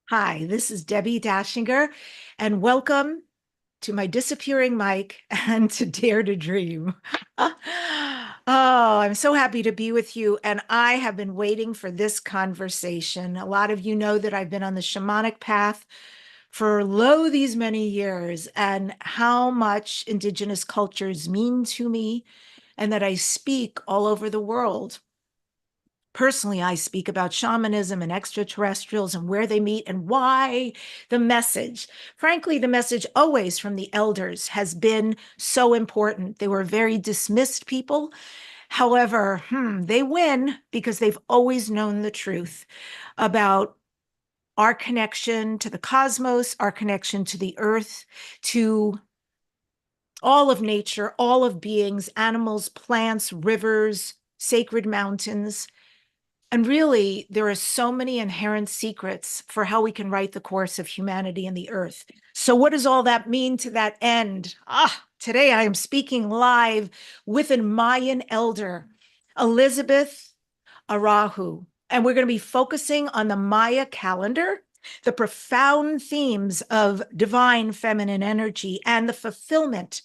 Hi, this is Debbie Dachinger, and welcome to my disappearing mic and to Dare to Dream. Oh, I'm so happy to be with you, and I have been waiting for this conversation. A lot of you know that I've been on the shamanic path for these many years, and how much indigenous cultures mean to me, and that I speak all over the world. Personally, I speak about shamanism and extraterrestrials and where they meet and why the message. Frankly, the message always from the elders has been so important. They were very dismissed people. However, they win because they've always known the truth about our connection to the cosmos, our connection to the earth, to all of nature, all of beings, animals, plants, rivers, sacred mountains. And really, there are so many inherent secrets for how we can write the course of humanity and the earth. So what does all that mean to that end? Today I am speaking live with a Mayan elder, Elizabeth Araujo, and we're going to be focusing on the Maya calendar, the profound themes of divine feminine energy, and the fulfillment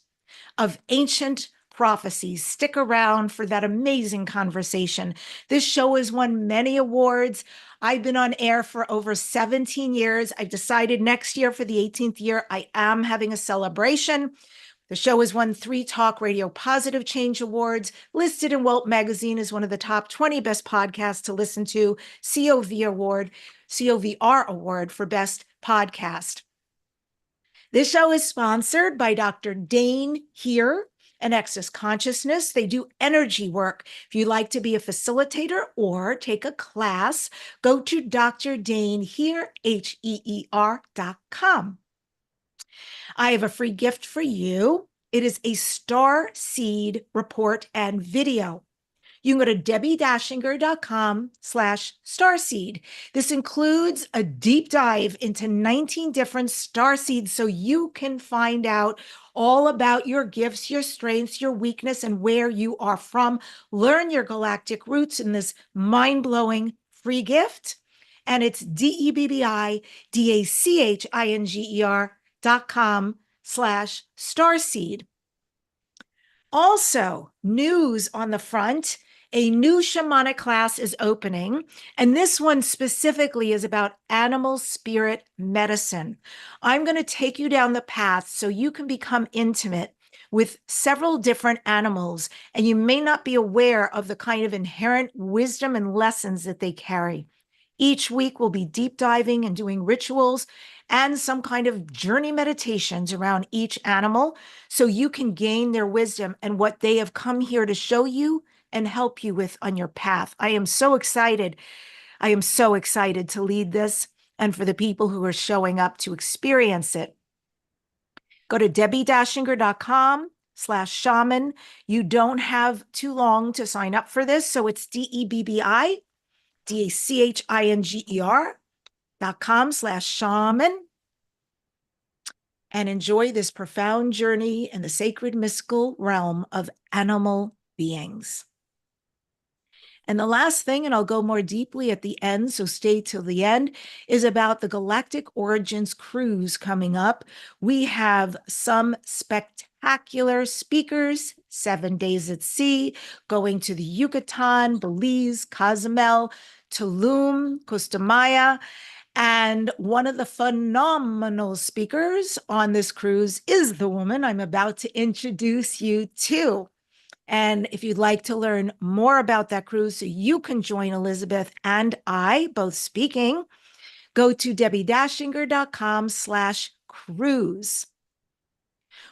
of ancient prophecies. Stick around for that amazing conversation. This show has won many awards. I've been on air for over 17 years. I've decided next year for the 18th year, I am having a celebration. The show has won 3 Talk Radio Positive Change Awards, listed in Welt Magazine as one of the top 20 best podcasts to listen to, COVR Award for Best Podcast. This show is sponsored by Dr. Dane here and Access Consciousness. They do energy work. If you'd like to be a facilitator or take a class, go to Dr. Dane here, HEER.com. I have a free gift for you. It is a star seed report and video. You can go to debbie-dachinger.com/starseed. This includes a deep dive into 19 different star seeds so you can find out all about your gifts, your strengths, your weakness, and where you are from. Learn your galactic roots in this mind-blowing free gift. And it's DEBBI-DACHINGER.com/starseed. Also, news on the front, a new shamanic class is opening, and this one specifically is about animal spirit medicine. I'm going to take you down the path so you can become intimate with several different animals, and you may not be aware of the kind of inherent wisdom and lessons that they carry. Each week we'll be deep diving and doing rituals and some kind of journey meditations around each animal so you can gain their wisdom and what they have come here to show you and help you with on your path. I am so excited. I am so excited to lead this and for the people who are showing up to experience it. Go to debbie-dachinger.com/shaman. You don't have too long to sign up for this, so it's DEBBI-DACHINGER.com/shaman. And enjoy this profound journey in the sacred mystical realm of animal beings. And the last thing, and I'll go more deeply at the end, so stay till the end, is about the Galactic Origins cruise coming up. We have some spectacular speakers, 7 days at sea, going to the Yucatan, Belize, Cozumel, Tulum, Costa Maya. And one of the phenomenal speakers on this cruise is the woman I'm about to introduce you to. And if you'd like to learn more about that cruise so you can join Elizabeth and I both speaking, go to debbie-dachinger.com/cruise.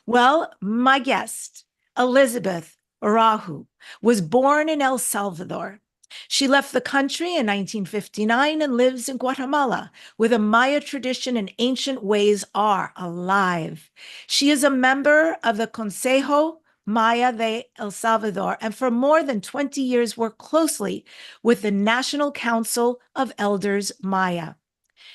Well, my guest, Elizabeth Araujo, was born in El Salvador. She left the country in 1959 and lives in Guatemala, where the Maya tradition and ancient ways are alive. She is a member of the Consejo Maya de El Salvador, and for more than 20 years worked closely with the National Council of Elders Maya.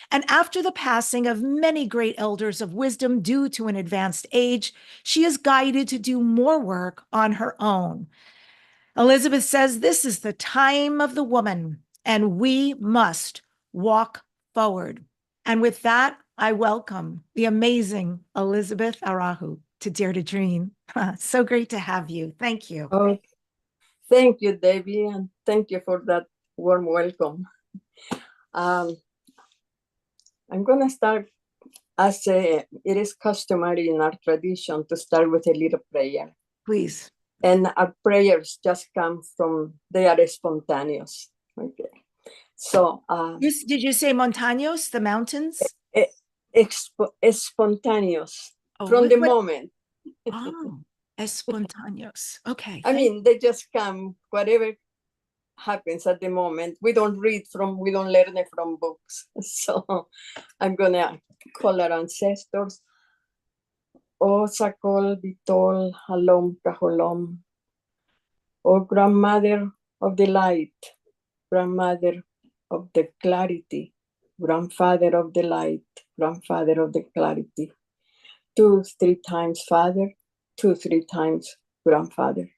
And after the passing of many great elders of wisdom due to an advanced age, she is guided to do more work on her own. Elizabeth says this is the time of the woman, and we must walk forward. And with that, I welcome the amazing Elizabeth Araujo to Dare to Dream. So great to have you. Thank you. Oh, thank you, Debbi, and thank you for that warm welcome. I'm going to start as it is customary in our tradition to start with a little prayer. Please. And our prayers just come from, they are spontaneous. Okay. So, did you say montaños, the mountains? Spontaneous, Oh, from the moment. Oh, espontaneos. Okay. I mean, they just come, whatever happens at the moment. We don't learn it from books. So I'm gonna call our ancestors. O Sakol, Bitol, Halom, Kaholom. O grandmother of the light, grandmother of the clarity, grandfather of the light, grandfather of the clarity. 2, 3 times father, 2, 3 times grandfather.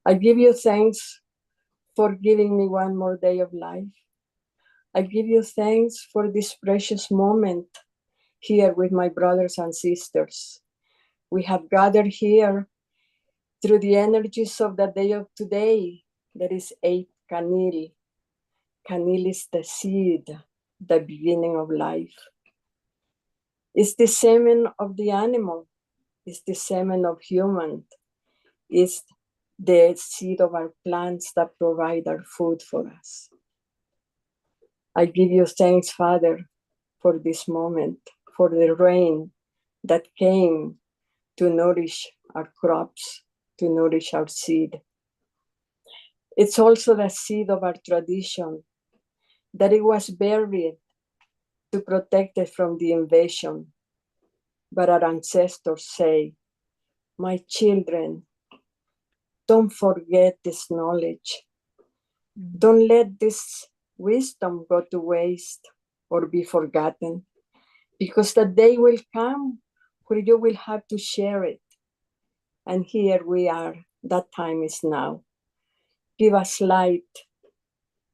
I give you thanks for giving me one more day of life. I give you thanks for this precious moment here with my brothers and sisters. We have gathered here through the energies of the day of today. There is 8 Kanil. Kanil is the seed, the beginning of life. It's the semen of the animal. It's the semen of human. It's the seed of our plants that provide our food for us. I give you thanks, Father, for this moment, for the rain that came to nourish our crops, to nourish our seed. It's also the seed of our tradition, that it was buried to protect it from the invasion. But our ancestors say, my children, don't forget this knowledge. Don't let this wisdom go to waste or be forgotten, because the day will come where you will have to share it. And here we are, that time is now. Give us light,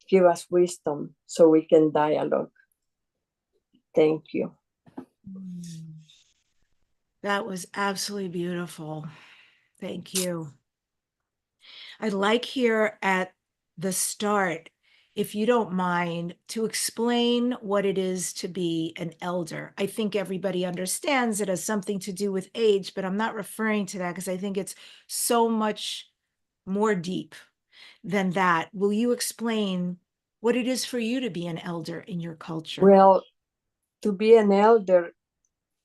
give us wisdom so we can dialogue. Thank you. That was absolutely beautiful. Thank you. I'd like here at the start, if you don't mind, to explain what it is to be an elder. I think everybody understands it as something to do with age, but I'm not referring to that because I think it's so much more deep than that. Will you explain what it is for you to be an elder in your culture? Well, to be an elder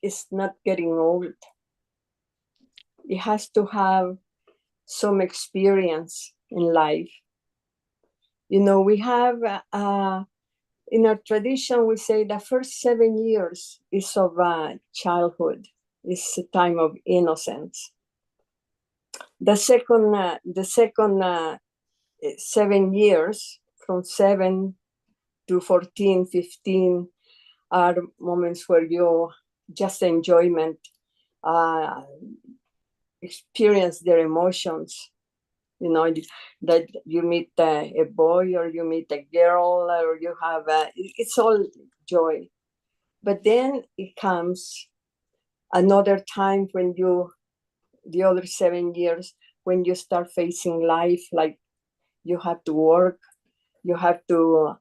is not getting old. It has to have some experience in life. You know, we have, in our tradition, we say the first 7 years is of childhood, is a time of innocence. The second 7 years, from 7 to 14, 15, are moments where you just enjoyment, experience their emotions. You know, that you meet a boy or you meet a girl or you have, it's all joy. But then it comes another time when the other 7 years, when you start facing life, like you have to work, you have to,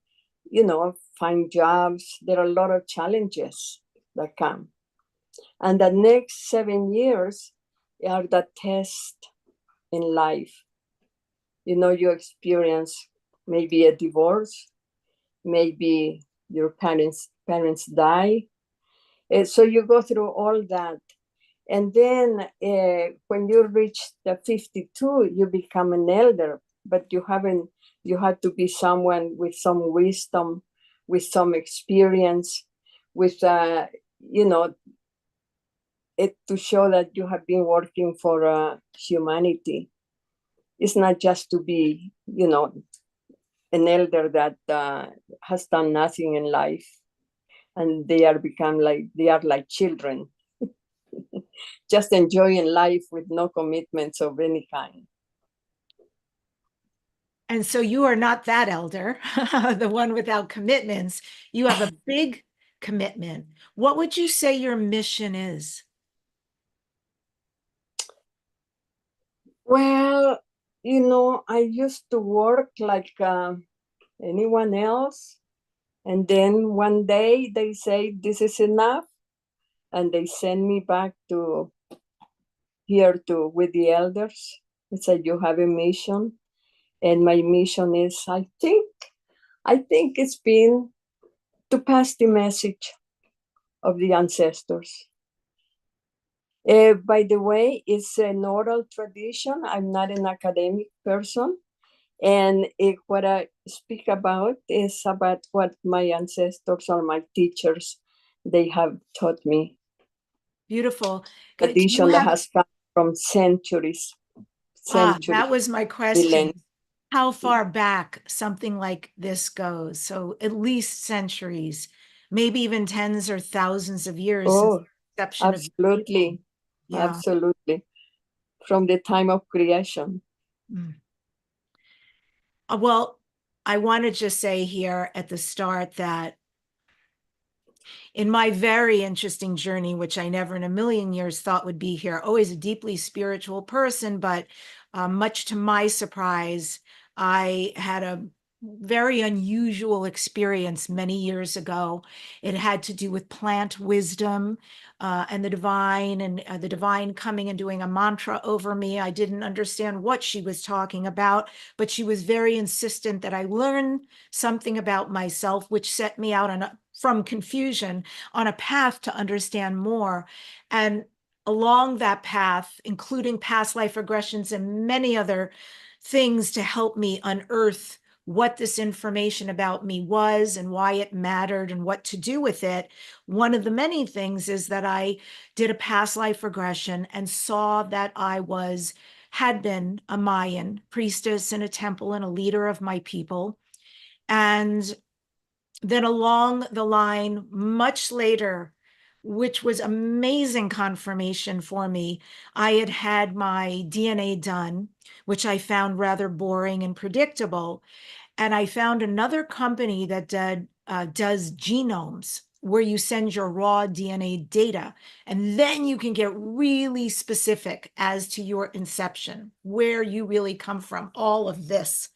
find jobs. There are a lot of challenges that come. And the next 7 years are the test in life. You experience maybe a divorce, maybe your parents die. So you go through all that. And then when you reach the 52, you become an elder, but you have to be someone with some wisdom, with some experience, with, it to show that you have been working for humanity. It's not just to be, an elder that has done nothing in life, and they are like children, just enjoying life with no commitments of any kind. And so you are not that elder, the one without commitments. You have a big commitment. What would you say your mission is? Well, you know, I used to work like anyone else. And then one day they say, this is enough. And they send me back to here to with the elders. They said, you have a mission. And my mission is, I think it's been to pass the message of the ancestors. By the way, it's an oral tradition. I'm not an academic person. And what I speak about is about what my ancestors or my teachers, they have taught me. Beautiful. Do you Tradition that have, has come from centuries, that centuries, was my question. millennia. How far back something like this goes? So at least centuries, maybe even tens or thousands of years since Oh, the inception of people. absolutely, Yeah. absolutely. From the time of creation. Mm. Well, I want to just say here at the start that in my very interesting journey, which I never in a million years thought would be here, always a deeply spiritual person, but much to my surprise, I had a very unusual experience many years ago. It had to do with plant wisdom and the divine coming and doing a mantra over me. I didn't understand what she was talking about, but she was very insistent that I learn something about myself, which set me out on from confusion on a path to understand more. And along that path, including past life regressions and many other things to help me unearth what this information about me was and why it mattered and what to do with it. One of the many things is that I did a past life regression and saw that I had been a Mayan priestess in a temple and a leader of my people. And then along the line, much later, which was amazing confirmation for me, I had had my DNA done, which I found rather boring and predictable. And I found another company that does genomes, where you send your raw DNA data, and then you can get really specific as to your inception, where you really come from, all of this.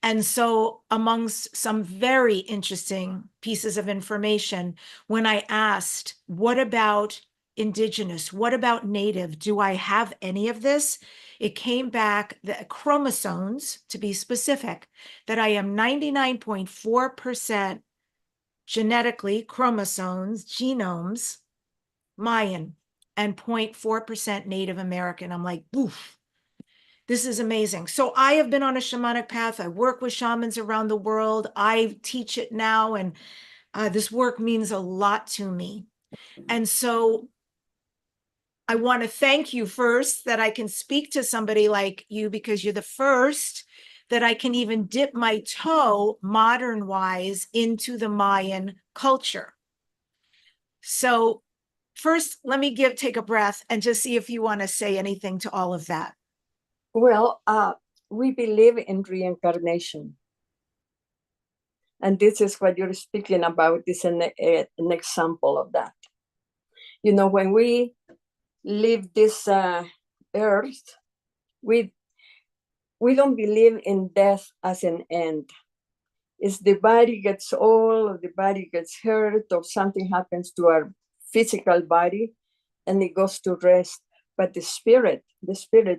And so, amongst some very interesting pieces of information, when I asked, what about indigenous? What about native? Do I have any of this? It came back, the chromosomes, to be specific, that I am 99.4% genetically chromosomes, genomes, Mayan, and 0.4% Native American. I'm like, oof. This is amazing. So I have been on a shamanic path. I work with shamans around the world. I teach it now, and this work means a lot to me. And so I want to thank you first that I can speak to somebody like you, because you're the first that I can even dip my toe modern wise into the Mayan culture. So first, let me take a breath and just see if you want to say anything to all of that. Well, we believe in reincarnation. And this is what you're speaking about, is an example of that. You know, when we leave this earth, we don't believe in death as an end. It's the body gets old, or the body gets hurt, or something happens to our physical body, and it goes to rest. But the spirit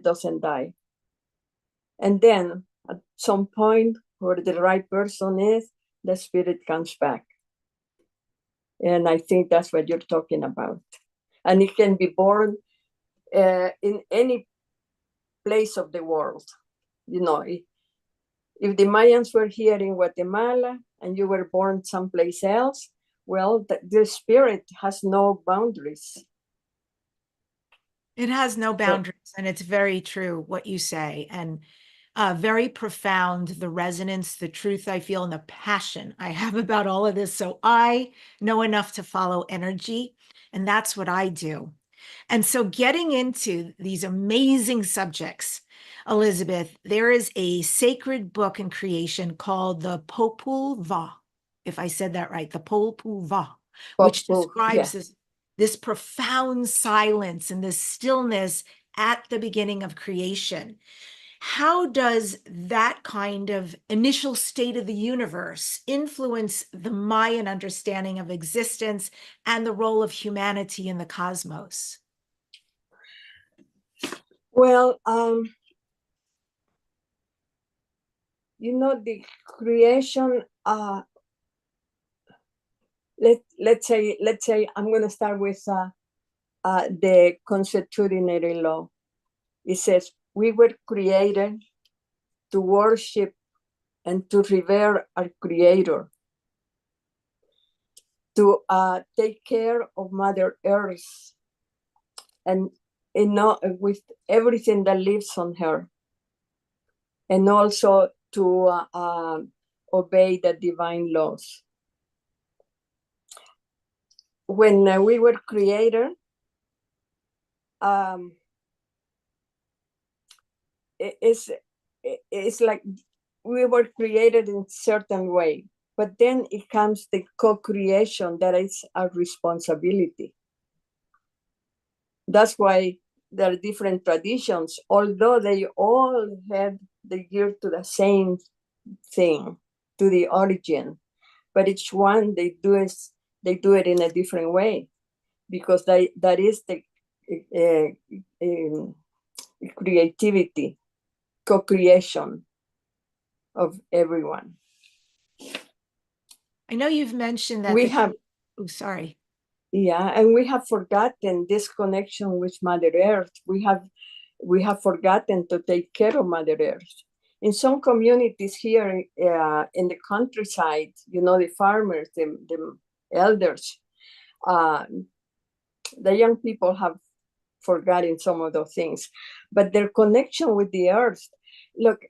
doesn't die. And then at some point, where the right person is, the spirit comes back. And I think that's what you're talking about. And it can be born in any place of the world. You know, if the Mayans were here in Guatemala and you were born someplace else, well, the spirit has no boundaries. It has no boundaries, and it's very true what you say, and very profound, the resonance, the truth I feel, and the passion I have about all of this. So I know enough to follow energy, and that's what I do. And so getting into these amazing subjects, Elizabeth, there is a sacred book in creation called the Popul Va, if I said that right, the Popul Va. which Book, describes yeah. this profound silence and this stillness at the beginning of creation. How does that kind of initial state of the universe influence the Mayan understanding of existence and the role of humanity in the cosmos? Well, the creation, let's say I'm going to start with the constitutionary law. It says we were created to worship and to revere our creator, to take care of Mother Earth and with everything that lives on her, and also to obey the divine laws. When we were created, it's like we were created in certain way, but then it comes the co-creation that is our responsibility. That's why there are different traditions, although they all had the gear to the same thing, to the origin, but each one they do it in a different way, because that is the creativity, co-creation of everyone. I know you've mentioned that sorry. Yeah, and we have forgotten this connection with Mother Earth. We have forgotten to take care of Mother Earth. In some communities here in the countryside, the farmers, the elders, the young people have forgotten some of those things, but their connection with the earth. Look,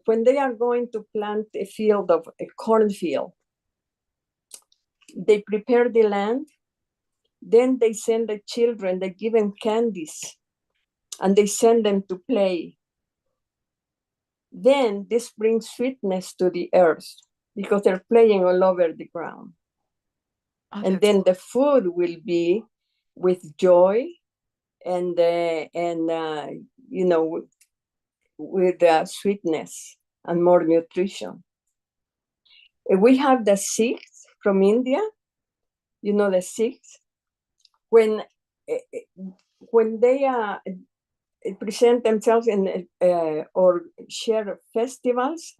when they are going to plant a cornfield, they prepare the land. Then they send the children, they give them candies, and they send them to play. Then this brings sweetness to the earth because they're playing all over the ground. And then the food will be with joy and with sweetness and more nutrition. We have the Sikhs from India. The Sikhs, when they present themselves or share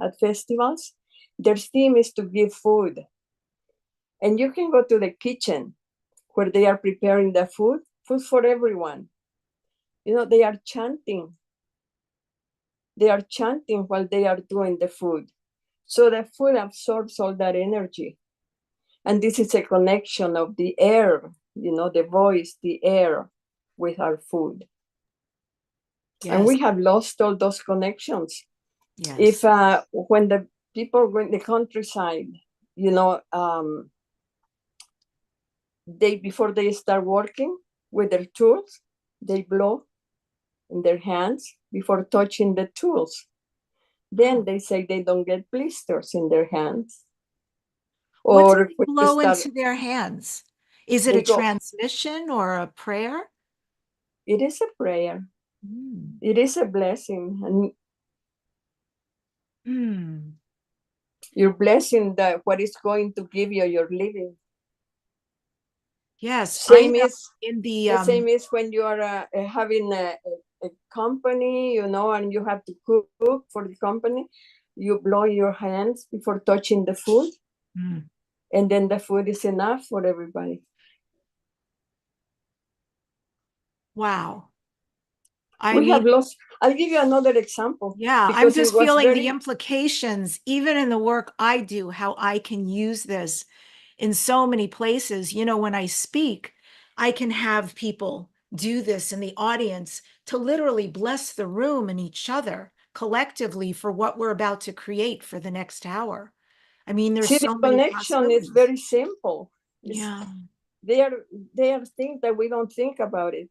at festivals, their theme is to give food. And you can go to the kitchen where they are preparing the food for everyone. They are chanting. They are chanting while they are doing the food. So the food absorbs all that energy. And this is a connection of the air, the voice, the air with our food. Yes. And we have lost all those connections. Yes. If when the people go in the countryside, before they start working with their tools, they blow in their hands before touching the tools. Then they say they don't get blisters in their hands. What do they blow into their hands? Is it a transmission or a prayer? It is a prayer. It is a blessing. And you're blessing what is going to give you your living. Yes. Same is when you are having a company, and you have to cook for the company. You blow your hands before touching the food. And then the food is enough for everybody. Wow. Have lost. I'll give you another example. Yeah, I'm just feeling the implications, even in the work I do, how I can use this in so many places. When I speak, I can have people do this in the audience to literally bless the room and each other collectively for what we're about to create for the next hour. I mean, there's so many connection is very simple. Yeah. They are things that we don't think about it.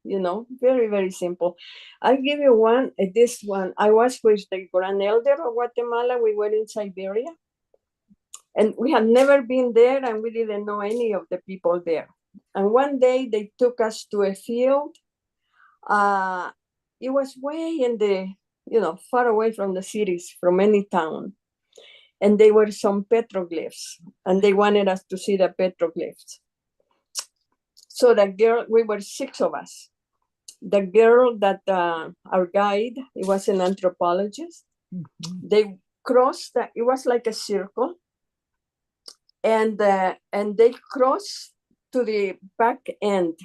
Very, very simple. I'll give you this one. I was with the Grand Elder of Guatemala. We were in Siberia. And we had never been there, and we didn't know any of the people there. And one day they took us to a field. It was way in the, far away from the cities, from any town. And there were some petroglyphs, and they wanted us to see the petroglyphs. So the girl, we were 6 of us. The girl that our guide, he was an anthropologist. Mm-hmm. They crossed, it was like a circle, and they crossed to the back end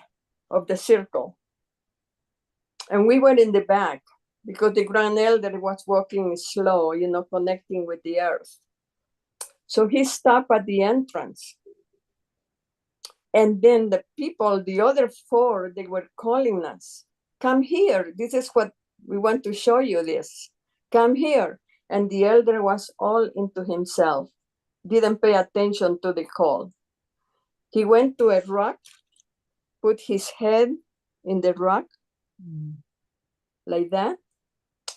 of the circle. And we were in the back because the grand elder was walking slow, connecting with the earth. So he stopped at the entrance. And then the people, the other 4, they were calling us, come here. This is what we want to show you this. Come here. And the elder was all into himself, didn't pay attention to the call. He went to a rock, put his head in the rock, like that.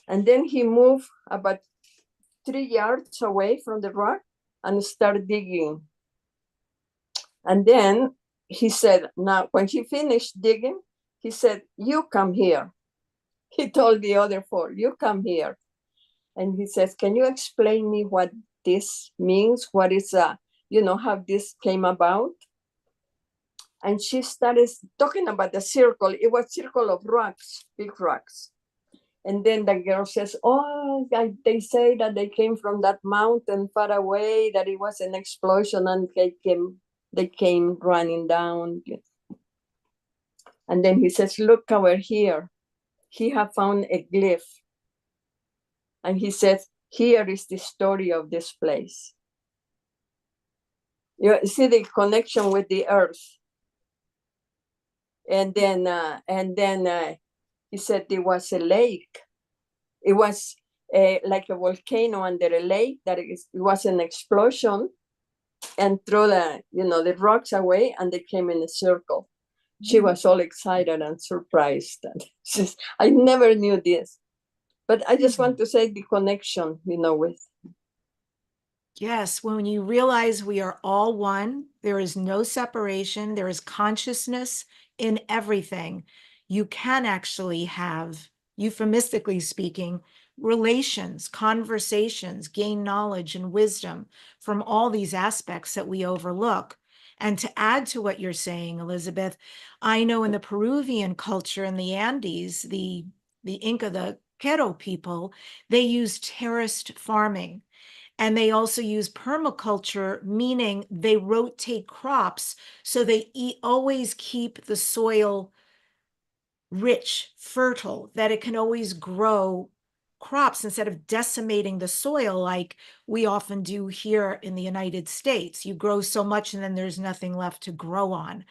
And then he moved about 3 yards away from the rock and started digging. And then he said, now, when he finished digging, he said, you come here. He told the other 4, you come here. And he says, can you explain me what this means? What is, how this came about? And she started talking about the circle. It was a circle of rocks, big rocks. And then the girl says, oh, they say that they came from that mountain far away, that it was an explosion, and they came running down. And then he says, look over here. He had found a glyph. And he says, here is the story of this place. You see the connection with the earth. And then he said there was a lake. It was like a volcano under a lake. It was an explosion, and threw the rocks away, and they came in a circle. She was all excited and surprised. And I never knew this, but I just want to say the connection, with. Yes, when you realize we are all one, there is no separation, there is consciousness in everything, you can actually have, euphemistically speaking, relations, conversations, gain knowledge and wisdom from all these aspects that we overlook. And to add to what you're saying, Elizabeth, I know in the Peruvian culture in the Andes, the Inca, the Quero people, they use terraced farming. And they also use permaculture, meaning they rotate crops so they always keep the soil rich, fertile, that it can always grow crops instead of decimating the soil like we often do here in the United States. You grow so much and then there's nothing left to grow on.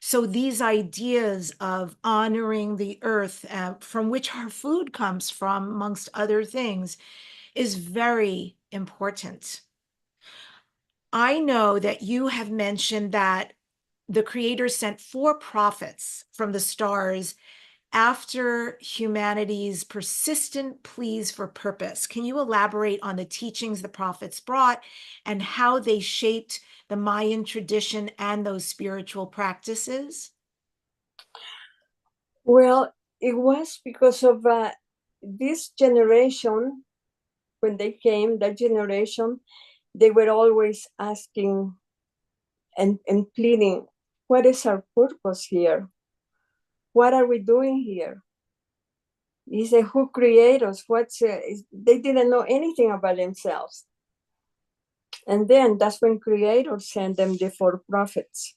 So these ideas of honoring the earth from which our food comes from, amongst other things, is very important. I know that you have mentioned that the Creator sent 4 prophets from the stars after humanity's persistent pleas for purpose. Can you elaborate on the teachings the prophets brought and how they shaped the Mayan tradition and those spiritual practices? Well, it was because of this generation. When they came, that generation, they were always asking and pleading, what is our purpose here? What are we doing here? He said, who created us? They didn't know anything about themselves. And then that's when Creator sent them the 4 prophets.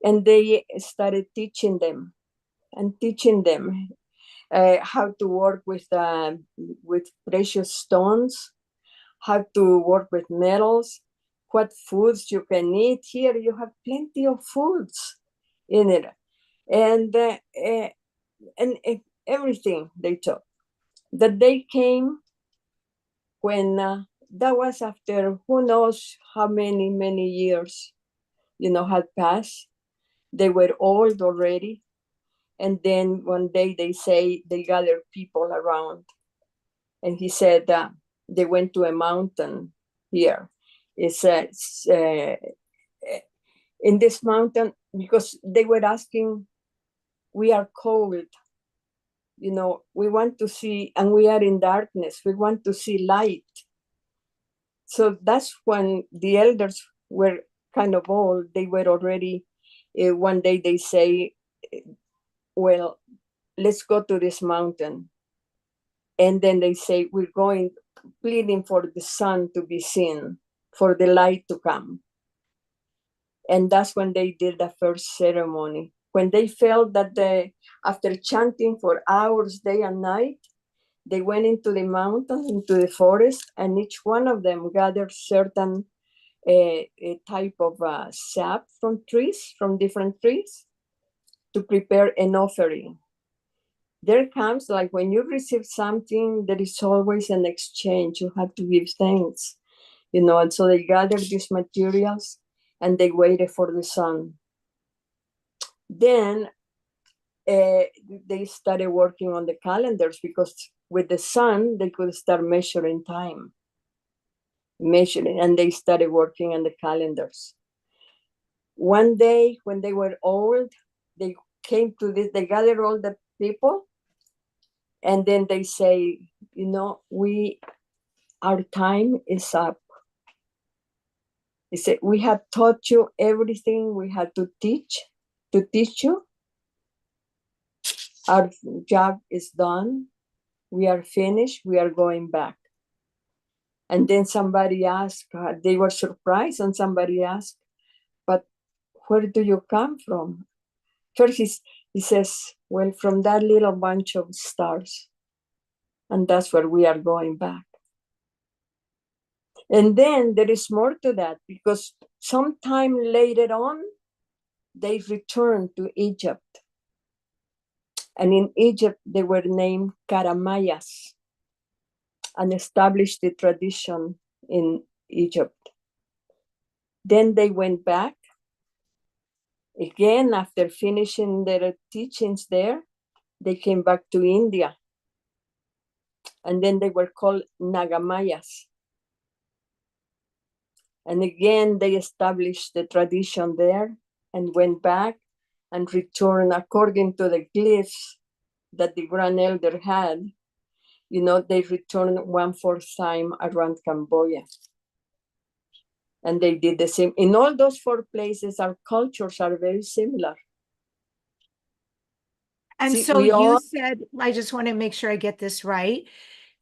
And they started teaching them how to work with precious stones, how to work with metals, what foods you can eat. Here you have plenty of foods in it, and everything they taught. That they came when that was after who knows how many years, had passed. They were old already. And then one day they say they gathered people around. And he said they went to a mountain here. is in this mountain, because they were asking, we are cold, you know, we want to see, and we are in darkness, we want to see light. So that's when the elders were kind of old. They were already, one day they say, well, let's go to this mountain. And then they say, we're going, pleading for the sun to be seen, for the light to come. And that's when they did the first ceremony. When they felt that after chanting for hours, day and night, they went into the mountains, into the forest, and each one of them gathered certain a type of sap from trees, from different trees, to prepare an offering. There comes, like when you receive something, there is always an exchange. You have to give thanks, you know. And so they gathered these materials and they waited for the sun. Then they started working on the calendars, because with the sun, they could start measuring time. And they started working on the calendars. One day when they were old, they came to this, they gathered all the people, and then they say, you know, our time is up. They said, we have taught you everything we had to teach you. Our job is done. We are finished. We are going back. And then somebody asked, they were surprised, and somebody asked, but where do you come from? First he says, well, from that little bunch of stars. And that's where we are going back. And then there is more to that, because sometime later on, they returned to Egypt. And in Egypt, they were named Karamayas, and established the tradition in Egypt. Then they went back. Again, after finishing their teachings there, they came back to India. And then they were called Nagamayas. And again, they established the tradition there and went back and returned according to the glyphs that the Grand Elder had. You know, they returned 1/4 time around Cambodia. And they did the same. In all those 4 places, our cultures are very similar. And See, so you said, I just want to make sure I get this right.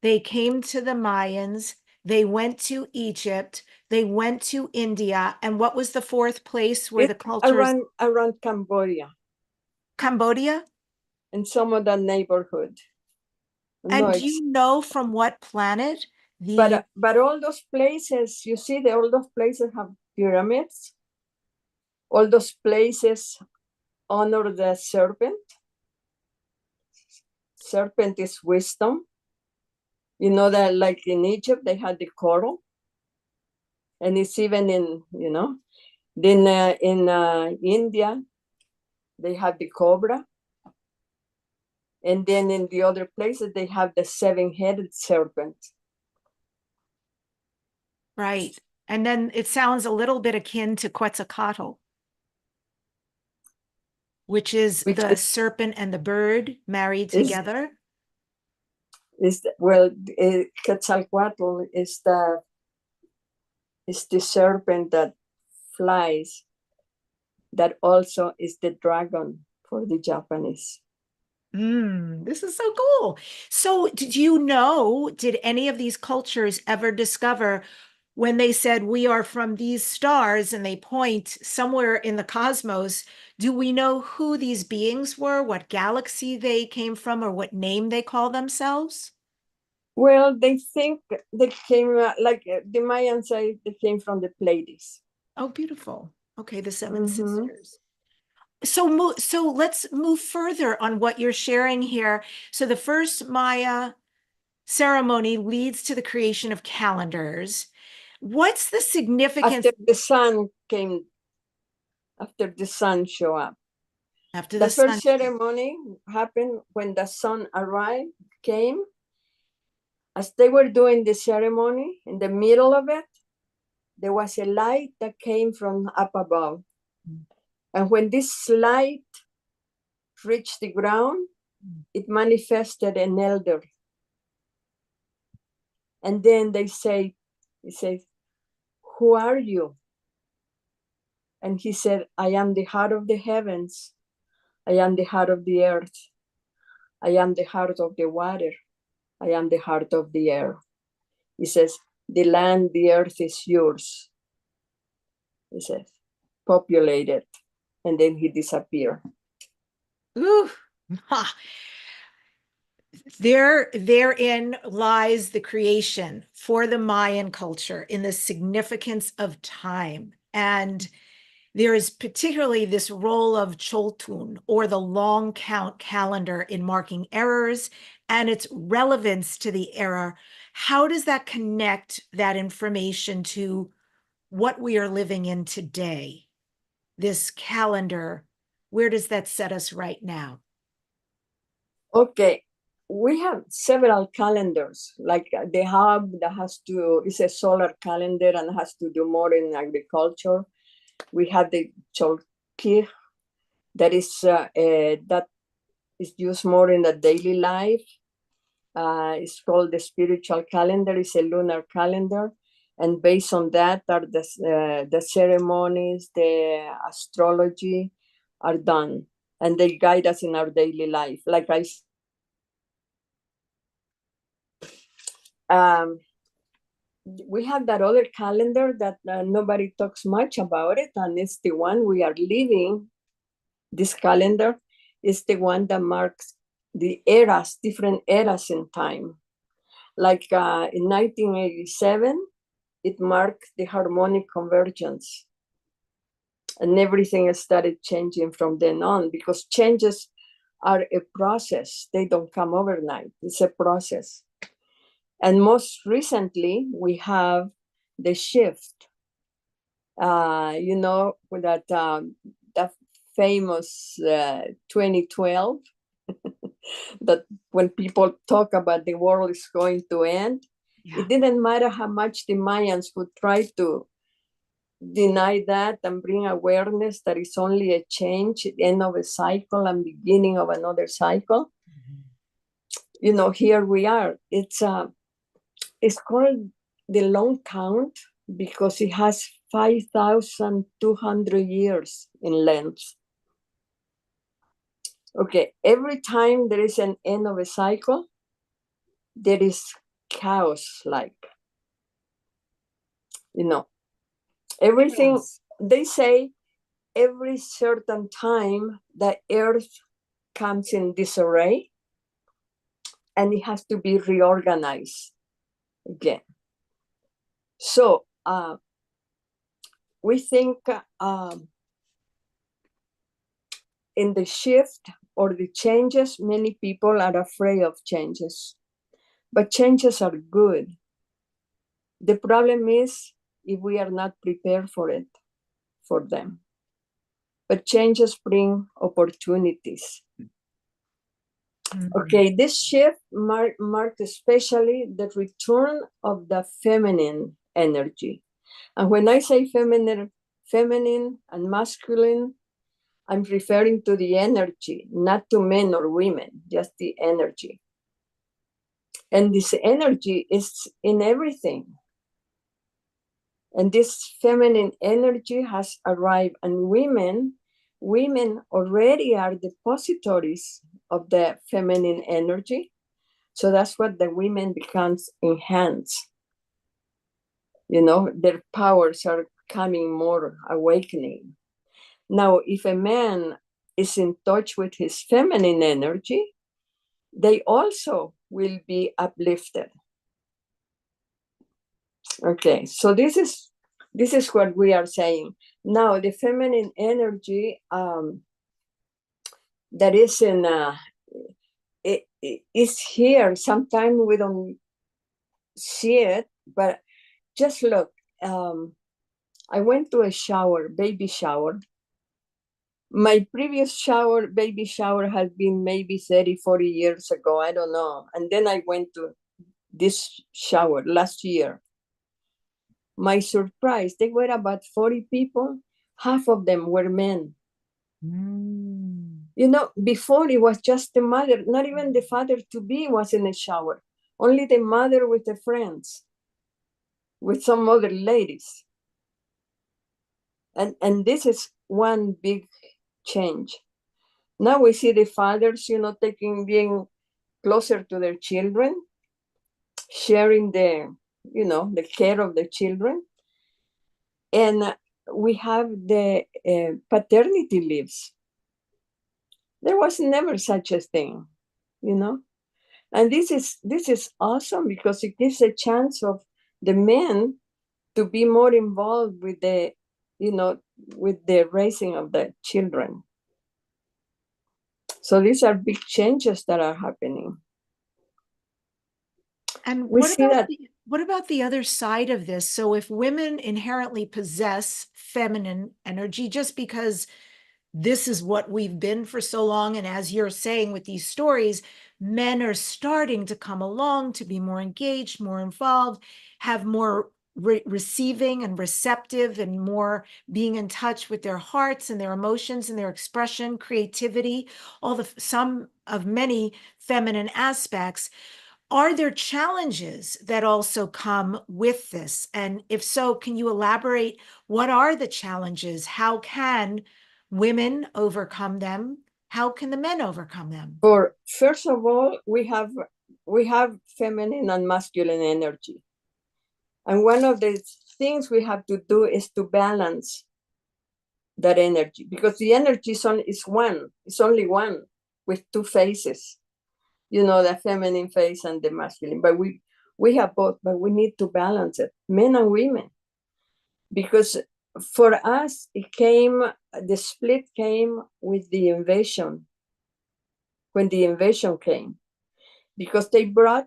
They came to the Mayans, they went to Egypt, they went to India, and what was the 4th place where the cultures? Around Cambodia. Cambodia? And some of the neighborhood. And do you know from what planet? But all those places, you see, all those places have pyramids. All those places honor the serpent. Serpent is wisdom. You know that, like in Egypt, they had the coral. And it's even in, you know, then in India, they have the cobra. And then in the other places, they have the 7-headed serpent. Right. And then it sounds a little bit akin to Quetzalcoatl, which is the serpent and the bird married together. Quetzalcoatl is the serpent that flies, that also is the dragon for the Japanese. This is so cool. So did any of these cultures ever discover, when they said we are from these stars and they point somewhere in the cosmos, do we know who these beings were, what galaxy they came from, or what name they call themselves? Well, they think they came, like the Mayans say, they came from the Pleiades. Oh, beautiful. Okay, the 7 sisters. So let's move further on what you're sharing here. So the first Maya ceremony leads to the creation of calendars. What's the significance? After the sun came, after the sun showed up. After the first ceremony happened when the sun came. As they were doing the ceremony, in the middle of it, there was a light that came from up above. And when this light reached the ground, it manifested an elder. And then he says, who are you? And he said, I am the heart of the heavens. I am the heart of the earth. I am the heart of the water. I am the heart of the air. He says, the land, the earth is yours. He says, populate it. And then he disappeared. Ooh. Ha. Therein lies the creation for the Mayan culture in the significance of time. And there is particularly this role of Choltun, or the long count calendar, in marking errors and its relevance to the era. How does that connect that information to what we are living in today? This calendar, where does that set us right now? Okay, we have several calendars, like the hub that is a solar calendar and has to do more in agriculture. We have the Cholquij that is used more in the daily life. It's called the spiritual calendar. It's a lunar calendar. And based on that are the ceremonies, the astrology are done. And they guide us in our daily life. Like we have that other calendar that nobody talks much about it, and it's the one we are living. This calendar is the one that marks the eras, different eras in time. Like in 1987, it marked the harmonic convergence. And everything started changing from then on, because changes are a process. They don't come overnight. It's a process. And most recently, we have the shift. You know, that famous 2012, that when people talk about the world is going to end, it didn't matter how much the Mayans would try to deny that and bring awareness that it's only a change, end of a cycle and beginning of another cycle. You know, here we are. It's called the long count because it has 5,200 years in length. Okay, every time there is an end of a cycle, there is chaos, like, you know, everything. Yes. They say every certain time the earth comes in disarray and it has to be reorganized again. So we think in the shift or the changes, many people are afraid of changes, but changes are good. The problem is if we are not prepared for them. But changes bring opportunities. Okay, this shift marked especially the return of the feminine energy. And when I say feminine and masculine, I'm referring to the energy, not to men or women, just the energy. And this energy is in everything. And this feminine energy has arrived, and women already are depositories of the feminine energy. So that's what the women becomes enhanced. You know, their powers are coming more awakening. Now, if a man is in touch with his feminine energy, they also will be uplifted. Okay, so this is what we are saying. Now, the feminine energy that is in it is here. Sometimes we don't see it, but just look. I went to a baby shower. My previous baby shower had been maybe 30, 40 years ago. I don't know. And then I went to this shower last year. my surprise, they were about 40 people. Half of them were men. You know, before it was just the mother, not even the father to be was in the shower, only the mother with the friends, with some other ladies. And this is one big change. Now we see the fathers, you know, being closer to their children, sharing the care of the children. And we have the paternity leaves. There was never such a thing, you know. And this is awesome because it gives a chance of the men to be more involved with with the raising of the children. So these are big changes that are happening. And We see that. What about the other side of this? So if women inherently possess feminine energy just because this is what we've been for so long, and as you're saying with these stories, men are starting to come along to be more engaged, more involved, have more receiving and receptive, and more being in touch with their hearts and their emotions and their expression, creativity, some of many feminine aspects. Are there challenges that also come with this? And if so, can you elaborate? What are the challenges? How can women overcome them? How can the men overcome them? First of all, we have feminine and masculine energy. And one of the things we have to do is to balance that energy, because the energy is one. It's only one with two faces, you know, the feminine face and the masculine. But we have both, but we need to balance it, men and women. Because for us, the split came with the invasion, when the invasion came, because they brought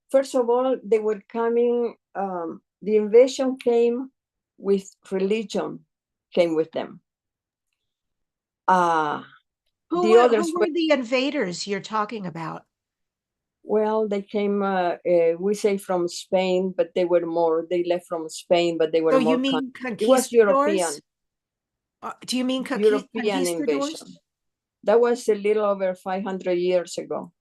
first of all, they were coming, the invasion came with religion, came with them. Who were the invaders you're talking about? Well, they came, we say from Spain, but they left from Spain, but they were So more. you mean It was European. Do you mean European invasion? That was a little over 500 years ago.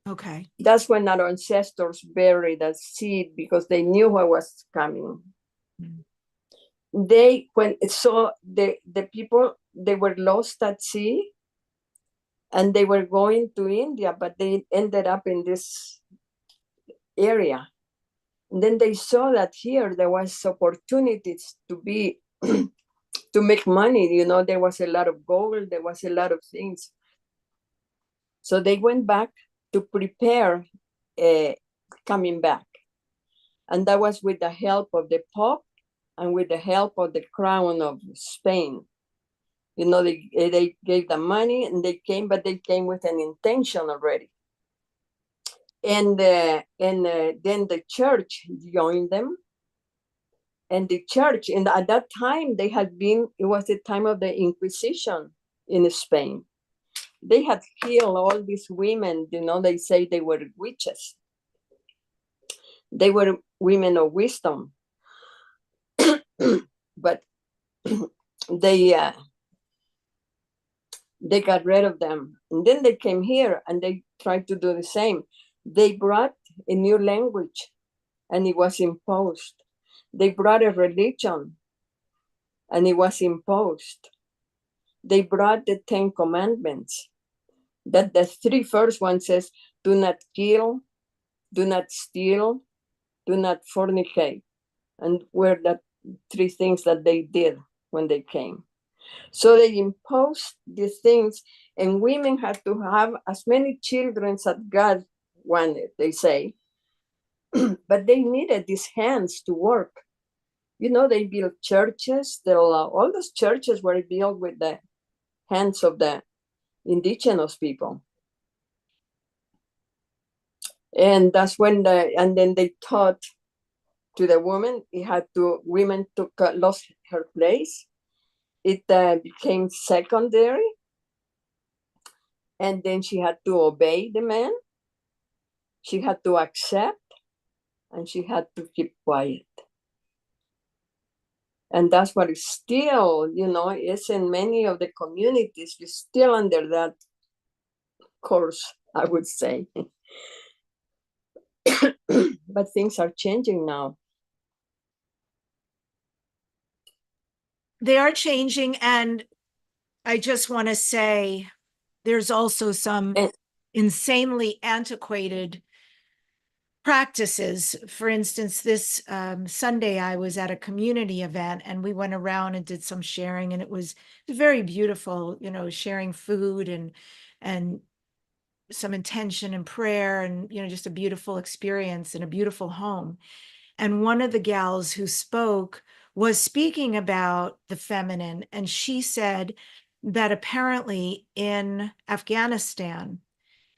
Okay. That's when our ancestors buried that seed because they knew what was coming. The people, they were lost at sea, and they were going to India, but they ended up in this area. And then they saw that here there was opportunities to be to make money. You know, there was a lot of gold, there was a lot of things. So they went back to prepare coming back. And that was with the help of the Pope and with the help of the crown of Spain. You know, they gave them money and they came, but they came with an intention already. And then the church joined them. And the church, and at that time, it was the time of the Inquisition in Spain. They had killed all these women, you know, they say they were witches. They were women of wisdom. But they got rid of them. And then they came here and they tried to do the same. They brought a new language and it was imposed. They brought a religion and it was imposed. They brought the 10 Commandments. That the three first ones says, do not kill, do not steal, do not fornicate. And were the three things that they did when they came. So they imposed these things, and women had to have as many children as God wanted, they say. But they needed these hands to work. You know, they built churches. All those churches were built with the hands of the indigenous people. And that's when then they taught to the woman. Women lost her place. It became secondary. And then she had to obey the man. She had to accept. and she had to keep quiet. And that's what is still, is in many of the communities, you're still under that course, I would say. But things are changing now. They are changing, and I just want to say there's also some insanely antiquated practices. For instance, this Sunday I was at a community event and we went around and did some sharing, and it was very beautiful, sharing food and some intention and prayer, and just a beautiful experience in a beautiful home. And one of the gals who spoke was speaking about the feminine, and she said that apparently in Afghanistan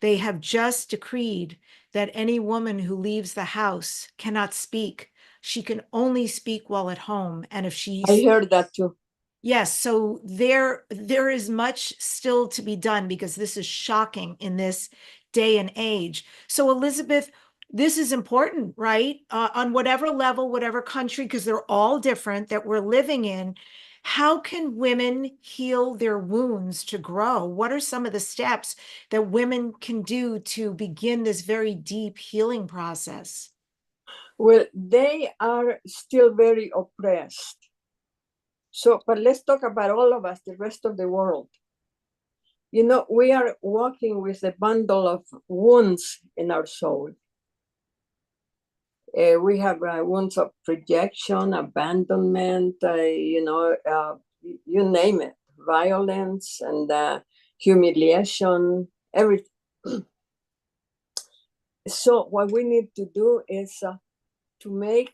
they have just decreed that any woman who leaves the house cannot speak. She can only speak while at home. And if I heard that too. Yes, so there is much still to be done, because this is shocking in this day and age. So Elizabeth, this is important, right? On whatever level, whatever country, because they're all different, that we're living in. How can women heal their wounds to grow? What are some of the steps that women can do to begin this very deep healing process? Well, they are still very oppressed. So, but let's talk about all of us, the rest of the world. We are walking with a bundle of wounds in our soul. We have wounds of rejection, abandonment, you name it, violence and humiliation, everything. So what we need to do is to make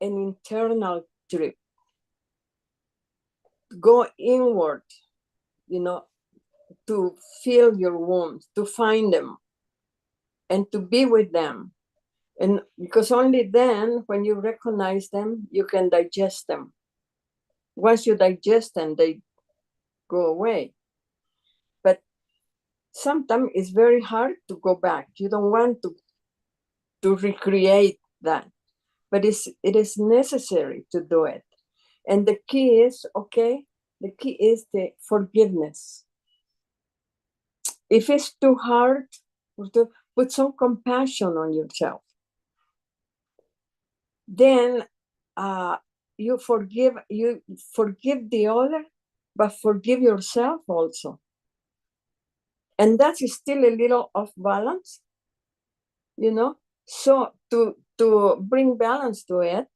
an internal trip, go inward, to feel your wounds, to find them, and to be with them. And because only then, when you recognize them, you can digest them. Once you digest them, they go away. But sometimes it's very hard to go back. You don't want to recreate that. But it is necessary to do it. And the key is the forgiveness. If it's too hard, put some compassion on yourself. Then you forgive the other, but forgive yourself also. And that is still a little off balance, So to bring balance to it,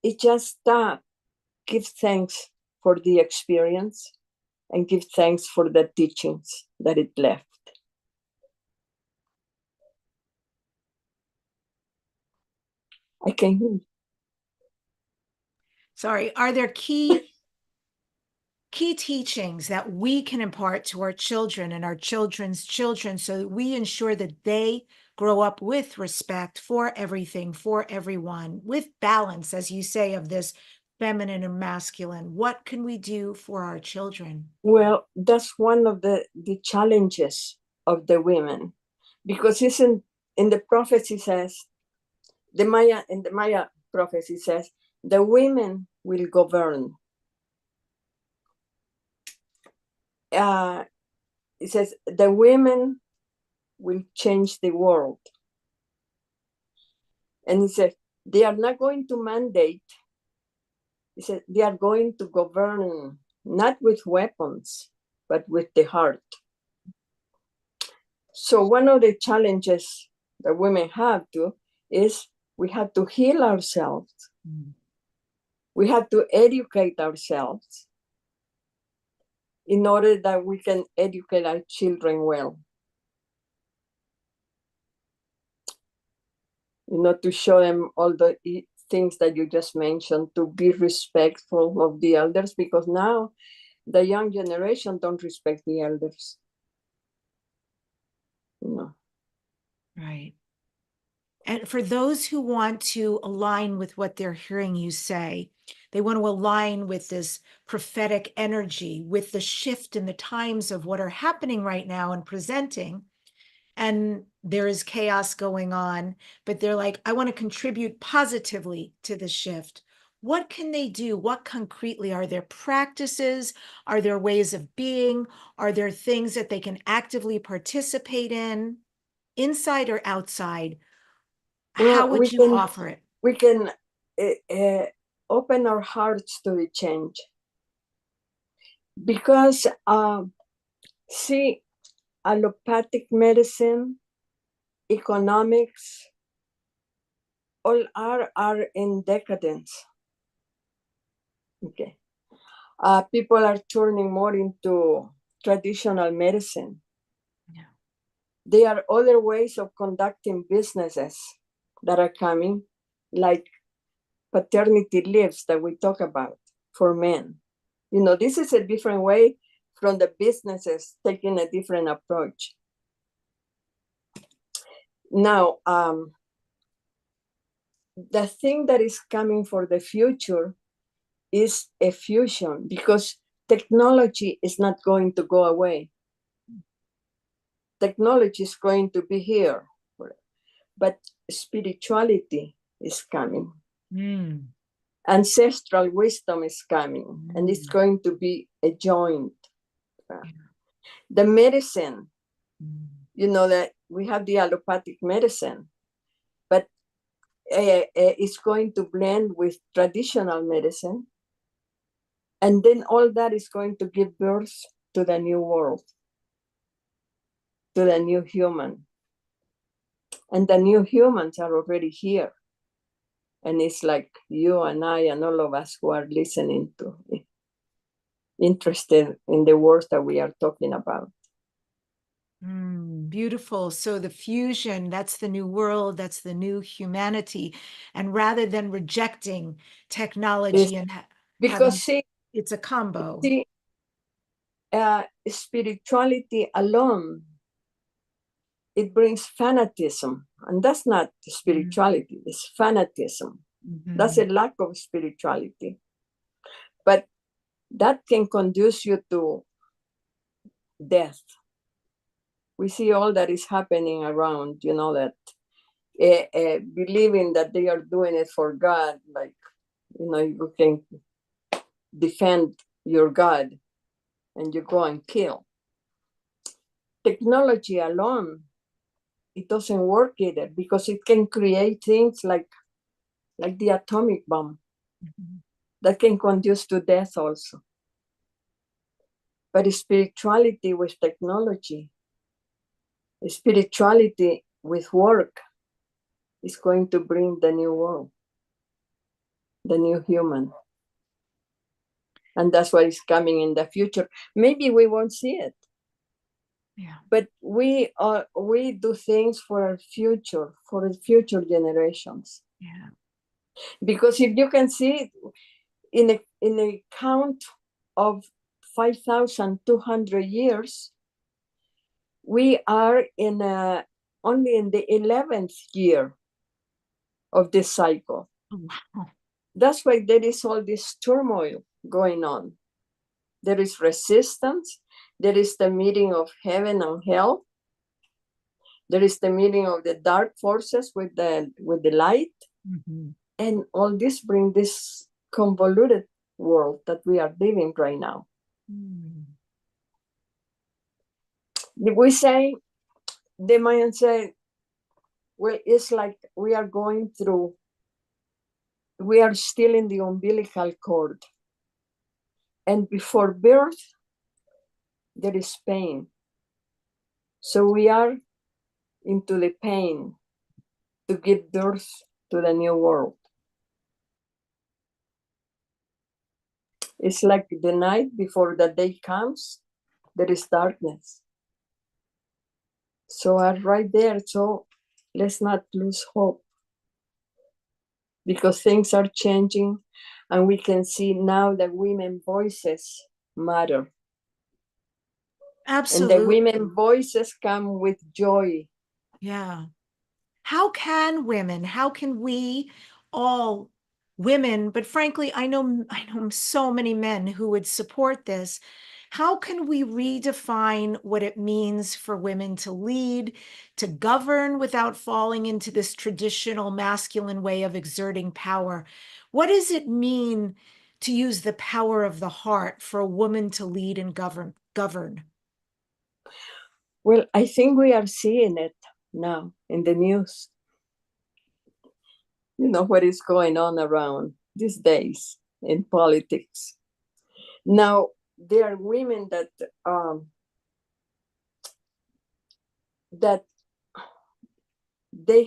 it just give thanks for the experience and give thanks for the teachings that it left. I can hear you. Sorry, are there key teachings that we can impart to our children and our children's children, so that we ensure that they grow up with respect for everything, for everyone, with balance, as you say, of this feminine and masculine? What can we do for our children? Well, that's one of the challenges of the women, because in the prophecy says, the Maya prophecy says, the women will govern. It says the women will change the world. And he said, they are not going to mandate. He said, they are going to govern, not with weapons, but with the heart. So one of the challenges that women have is we have to heal ourselves. Mm. We have to educate ourselves in order that we can educate our children well. To show them all the things that you just mentioned, to be respectful of the elders, because now the young generation don't respect the elders. Right. And for those who want to align with what they're hearing you say, they want to align with this prophetic energy, with the shift in the times of what are happening right now and presenting. and there is chaos going on, but they're like, I want to contribute positively to the shift. What can they do? What concretely are there practices? Are there ways of being? Are there things that they can actively participate in, inside or outside? How Well, would you offer it? we can open our hearts to the change, because see, allopathic medicine, economics, all are in decadence. Okay, people are turning more into traditional medicine. Yeah. There are other ways of conducting businesses that are coming, like paternity leaves that we talk about for men. You know, this is a different way from the businesses taking a different approach. Now, the thing that is coming for the future is a fusion, because technology is not going to go away. Technology is going to be here, but spirituality is coming. Mm. Ancestral wisdom is coming, and it's going to be a joint. The medicine, you know, that we have the allopathic medicine, but it's going to blend with traditional medicine. And then all that is going to give birth to the new world, to the new human. And the new humans are already here. And it's like you and I and all of us who are listening to it, interested in the words that we are talking about. Beautiful. So the fusion, that's the new world, that's the new humanity. And rather than rejecting technology and because see, it's a combo. See, spirituality alone, it brings fanatism. And that's not spirituality, it's fanatism. That's a lack of spirituality. But that can conduce you to death. We see all that is happening around, you know, that believing that they are doing it for God, like, you know, you can defend your God and you go and kill. Technology alone, it doesn't work either, because it can create things like the atomic bomb that can conduce to death also. But spirituality with technology, spirituality with work, is going to bring the new world, the new human. And that's what is coming in the future. Maybe we won't see it. Yeah. But we do things for our future, for the future generations. Yeah. Because if you can see it in a count of 5,200 years, we are only in the 11th year of this cycle. Wow. That's why there is all this turmoil going on. There is resistance. There is the meeting of heaven and hell. There is the meeting of the dark forces with the light. And all this brings this convoluted world that we are living right now. We say, the Mayan say, well, it's like we are still in the umbilical cord. And before birth, there is pain. So we are into the pain to give birth to the new world. It's like the night before the day comes, there is darkness. So I'm right there. So let's not lose hope, because things are changing, and we can see now that women's voices matter. Absolutely. And the women's voices come with joy. Yeah. How can we all women, but frankly, I know so many men who would support this. How can we redefine what it means for women to lead, to govern without falling into this traditional masculine way of exerting power? What does it mean to use the power of the heart for a woman to lead and govern? Well, I think we are seeing it now in the news. You know what is going on around these days in politics. Now, there are women that they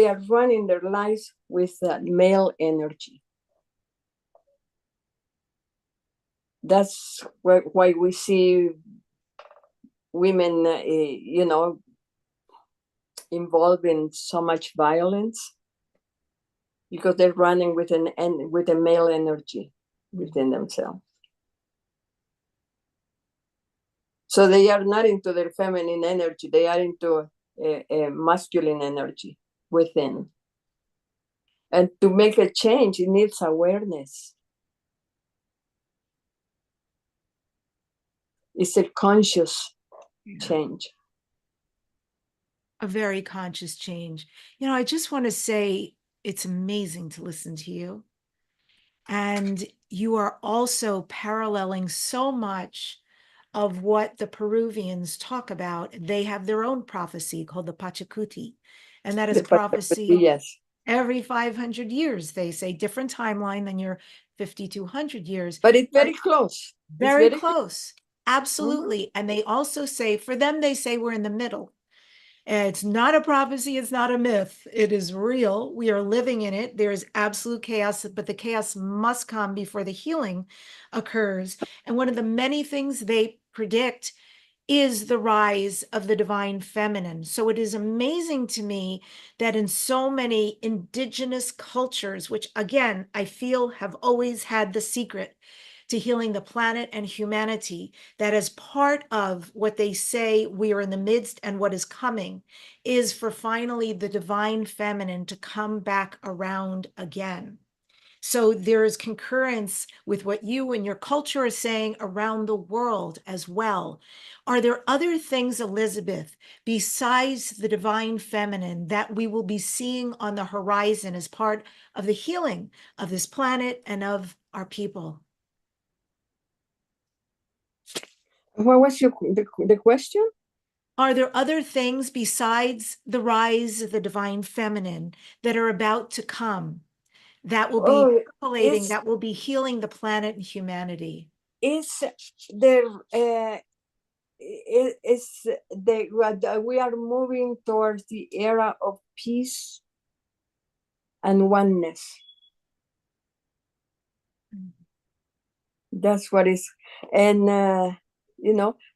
are running their lives with that male energy. That's why we see women, involved in so much violence, because they're running with a male energy within themselves. So they are not into their feminine energy; they are into a masculine energy within. And to make a change, it needs awareness. It's a conscious change. A very conscious change. I just want to say it's amazing to listen to you. And you are also paralleling so much of what the Peruvians talk about. They have their own prophecy called the Pachacuti. And that is a prophecy yes. Every 500 years. They say different timeline than your 5,200 years. But it's very close. Very close. Absolutely. Mm-hmm. And they also say, for them, they say we're in the middle. It's not a prophecy. It's not a myth. It is real. We are living in it. There is absolute chaos, but the chaos must come before the healing occurs. And one of the many things they predict is the rise of the divine feminine. So it is amazing to me that in so many indigenous cultures, which again, I feel have always had the secret to healing the planet and humanity, that as part of what they say we are in the midst and what is coming is for finally the divine feminine to come back around again. So there is concurrence with what you and your culture are saying around the world as well. Are there other things, Elizabeth, besides the divine feminine that we will be seeing on the horizon as part of the healing of this planet and of our people? What was the question? Are there other things besides the rise of the divine feminine that are about to come that will be percolating, that will be healing the planet and humanity? Is there we are moving towards the era of peace and oneness. That's what is, and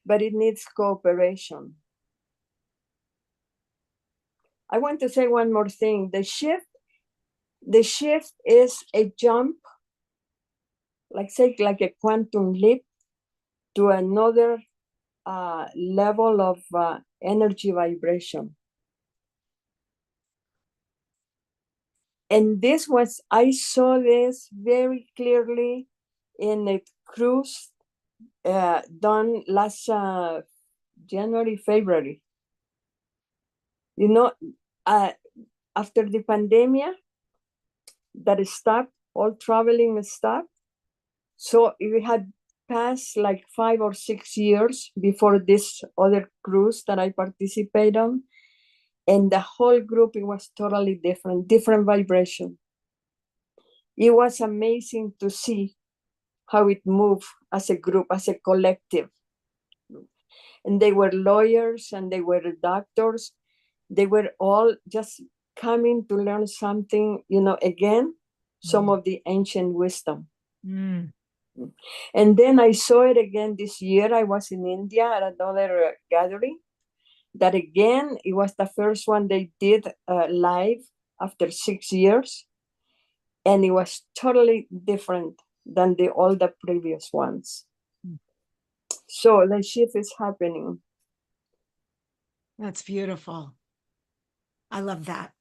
but it needs cooperation. I want to say one more thing. The shift is a jump, like a quantum leap to another level of energy vibration. And I saw this very clearly in a cruise done last January, February. After the pandemic that stopped, all traveling stopped. So it had passed like 5 or 6 years before this other cruise that I participated on. And the whole group, it was totally different vibration. It was amazing to see how it moved as a group, as a collective. And they were lawyers and they were doctors. They were all just coming to learn something, again, some of the ancient wisdom. Mm. And then I saw it again this year. I was in India at another gathering. That again, it was the first one they did live after 6 years. And it was totally different than all the previous ones. So the shift is happening. That's beautiful. I love that.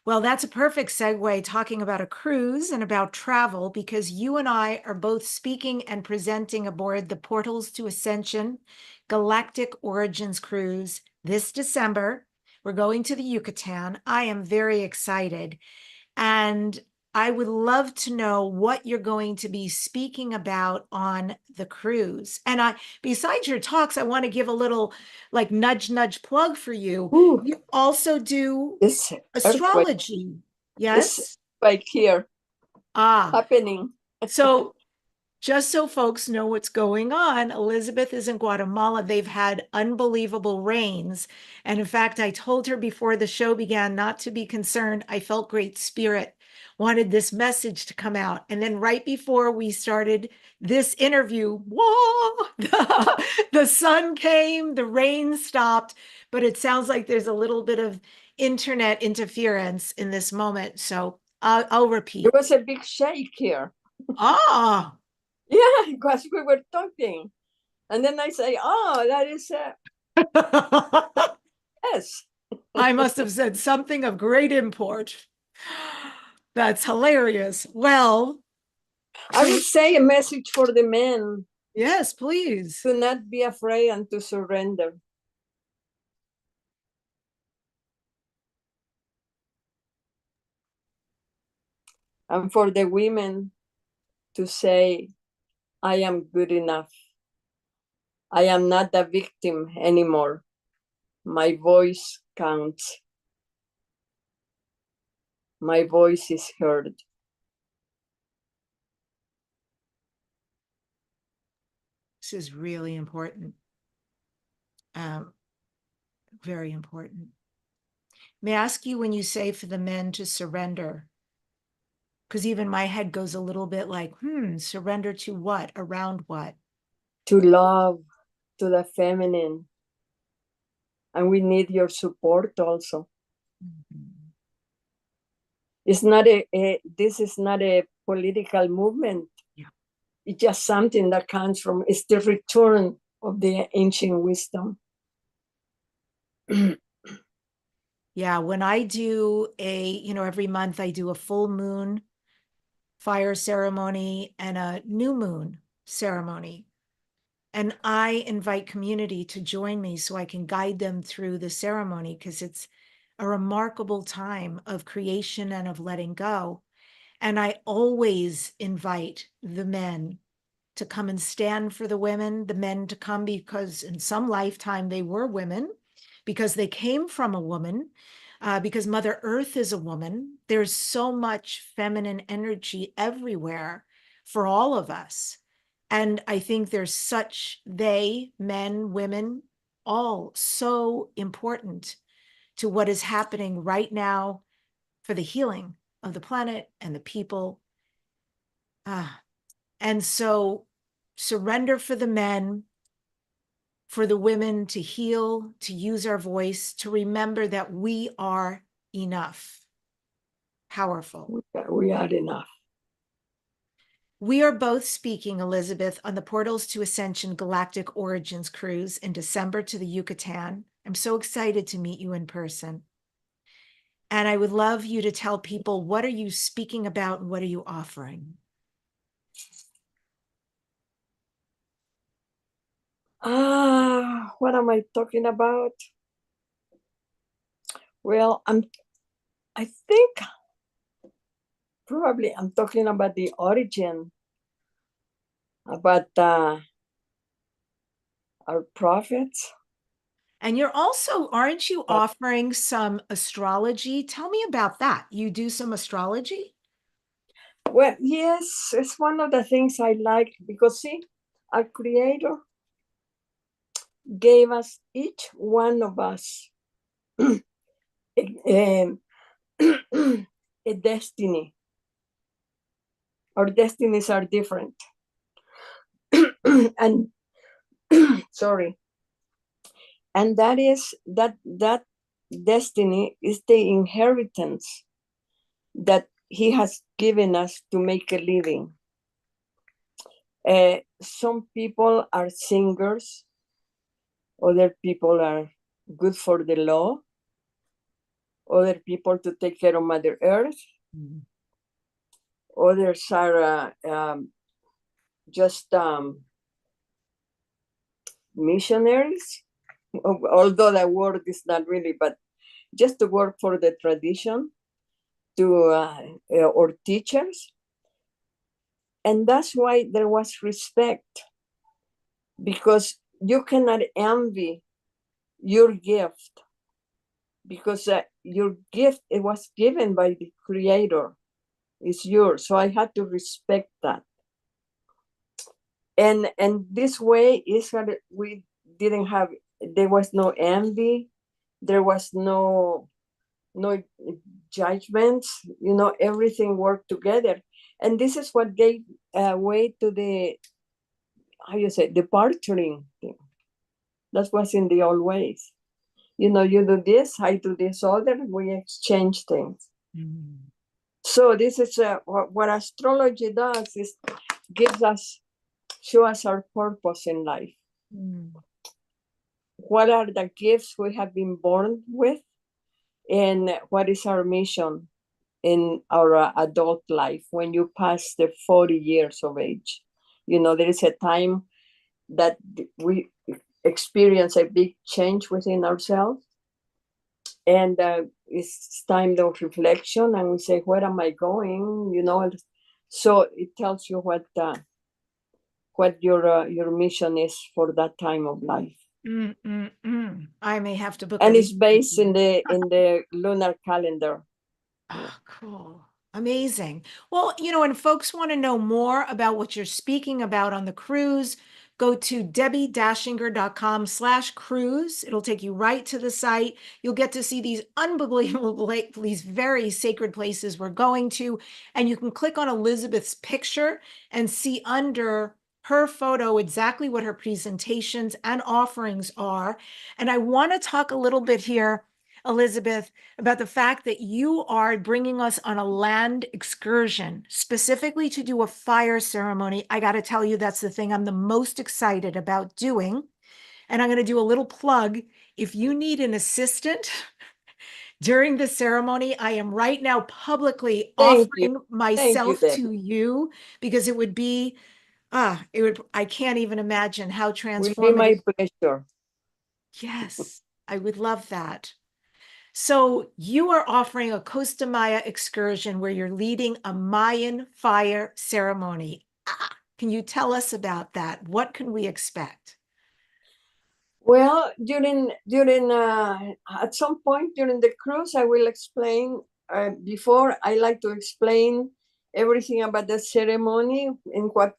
Well, that's a perfect segue talking about a cruise and about travel because you and I are both speaking and presenting aboard the Portals to Ascension Galactic Origins Cruise this December. We're going to the Yucatan. I am very excited. And I would love to know what you're going to be speaking about on the cruise. And besides your talks, I want to give a little like nudge, nudge plug for you. Ooh, You also do this earthquake, astrology. this Yes? earthquake here Ah, happening. so just so folks know what's going on, Elizabeth is in Guatemala. They've had unbelievable rains. And in fact, I told her before the show began not to be concerned. I felt great spirit, wanted this message to come out. And then right before we started this interview, whoa, the sun came, the rain stopped, but it sounds like there's a little bit of internet interference in this moment. So I'll There repeat. was a big shake here. Ah. Yeah, because we were talking. And then I say, oh, that is yes. I must have said something of great import. That's hilarious. Well, I would say a message for the men. yes, please. Do not be afraid and to surrender. And for the women to say, I am good enough. I am not a victim anymore. My voice counts. My voice is heard. This is really important. Very important. May I ask you when you say for the men to surrender? Because even my head goes a little bit like, surrender to what? Around what? To love, to the feminine. And we need your support also. Mhm. It's not this is not a political movement. Yeah. It's just something that comes from, it's the return of the ancient wisdom. Yeah, when I do every month I do a full moon fire ceremony and a new moon ceremony. And I invite community to join me so I can guide them through the ceremony because it's a remarkable time of creation and of letting go. And I always invite the men to come and stand for the women, the men to come because in some lifetime they were women, because they came from a woman, because Mother Earth is a woman. There's so much feminine energy everywhere for all of us. And I think there's men, women, all so important to what is happening right now for the healing of the planet and the people. And so surrender for the men, for the women to heal, to use our voice, to remember that we are enough. Powerful. We are enough. We are both speaking, Elizabeth, on the Portals to Ascension Galactic Origins cruise in December to the Yucatan. I'm so excited to meet you in person. And I would love you to tell people, what are you speaking about and what are you offering? What am I talking about? Well, I think probably I'm talking about the origin, about our prophets. And aren't you offering some astrology? Tell me about that. You do some astrology? Well, yes, it's one of the things I like because see, our creator gave us, each one of us, a, a destiny. Our destinies are different. And sorry. And that destiny is the inheritance that he has given us to make a living. Some people are singers, other people are good for the law, other people to take care of Mother Earth. Others are just missionaries, although that word is not really, but just to work for the tradition, or teachers. And that's why there was respect, because you cannot envy your gift, because your gift, it was given by the Creator. It's yours. So I had to respect that. And this way is what we didn't have. There was no envy. There was no judgments. Everything worked together. And this is what gave way to the, how you say, the bartering thing. That was in the old ways. You do this, I do this other, we exchange things. So this is what astrology does, is show us our purpose in life. What are the gifts we have been born with, and what is our mission in our adult life when you pass the 40 years of age. There is a time that we experience a big change within ourselves, and it's time of reflection, and we say, where am I going? So it tells you what your mission is for that time of life. I may have to book. And it's based in the lunar calendar. Oh, cool. Amazing. Well, and folks want to know more about what you're speaking about on the cruise, go to debbie-dachinger.com/cruise. It'll take you right to the site. You'll get to see these unbelievable, these very sacred places we're going to. And you can click on Elizabeth's picture and see under her photo exactly what her presentations and offerings are. And I want to talk a little bit here, Elizabeth, about the fact that you are bringing us on a land excursion, specifically to do a fire ceremony. I got to tell you, that's the thing I'm the most excited about doing. And I'm going to do a little plug. If you need an assistant during the ceremony, I am right now publicly offering myself to you, because it would be, I can't even imagine how transformative. Will be my pleasure. Yes, I would love that. So you are offering a Costa Maya excursion where you're leading a Mayan fire ceremony. Can you tell us about that? What can we expect? Well, during at some point during the cruise, I will explain. Before, I like to explain everything about the ceremony, in what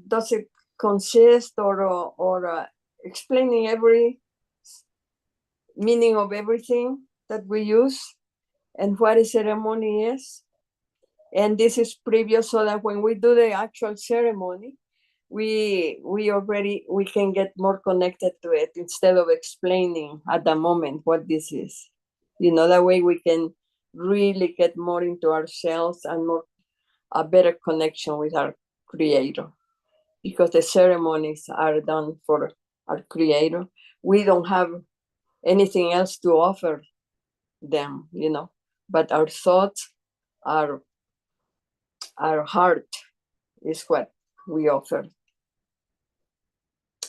does it consist, or explaining every meaning of everything that we use, and what a ceremony is. And this is previous, so that when we do the actual ceremony, we can get more connected to it, instead of explaining at the moment what this is. That way we can really get more into ourselves, and a better connection with our Creator, because the ceremonies are done for our Creator. We don't have anything else to offer them, but our thoughts, our heart is what we offer.